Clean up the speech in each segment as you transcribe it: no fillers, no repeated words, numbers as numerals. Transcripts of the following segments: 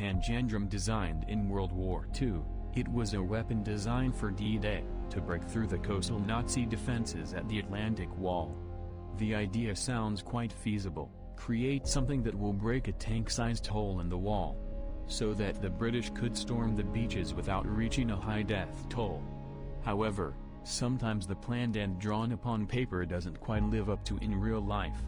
Panjandrum designed in World War II, it was a weapon designed for D-Day, to break through the coastal Nazi defenses at the Atlantic Wall. The idea sounds quite feasible: create something that will break a tank-sized hole in the wall, so that the British could storm the beaches without reaching a high death toll. However, sometimes the planned and drawn upon paper doesn't quite live up to in real life.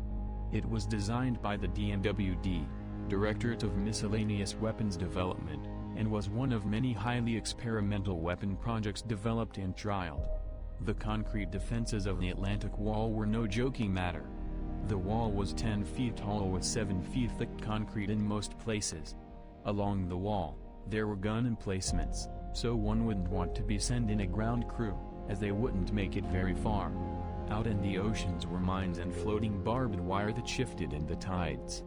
It was designed by the DMWD, Directorate of Miscellaneous Weapons Development, and was one of many highly experimental weapon projects developed and trialed. The concrete defenses of the Atlantic Wall were no joking matter. The wall was 10 feet tall with 7 feet thick concrete in most places. Along the wall, there were gun emplacements, so one wouldn't want to be sending a ground crew, as they wouldn't make it very far. Out in the oceans were mines and floating barbed wire that shifted in the tides.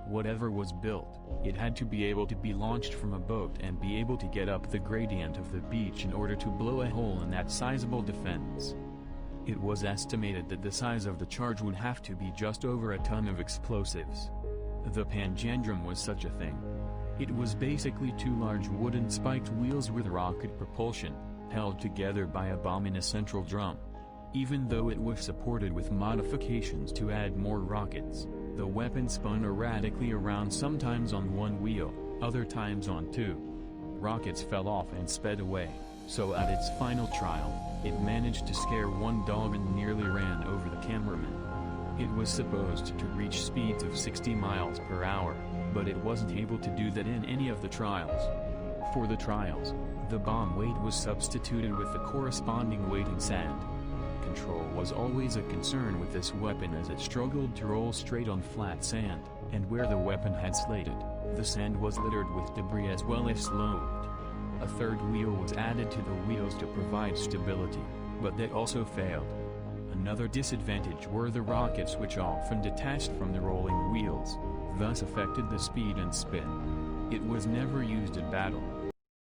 Whatever was built, it had to be able to be launched from a boat and be able to get up the gradient of the beach in order to blow a hole in that sizable defense. It was estimated that the size of the charge would have to be just over a ton of explosives. The Panjandrum was such a thing. It was basically two large wooden spiked wheels with rocket propulsion, held together by a bomb in a central drum. Even though it was supported with modifications to add more rockets, the weapon spun erratically around, sometimes on one wheel, other times on two. Rockets fell off and sped away, so at its final trial, it managed to scare one dog and nearly ran over the cameraman. It was supposed to reach speeds of 60 miles per hour, but it wasn't able to do that in any of the trials. For the trials, the bomb weight was substituted with the corresponding weight in sand. Control was always a concern with this weapon, as it struggled to roll straight on flat sand, and where the weapon had slated, the sand was littered with debris as well as sloped. A third wheel was added to the wheels to provide stability, but that also failed. Another disadvantage were the rockets, which often detached from the rolling wheels, thus affected the speed and spin. It was never used in battle.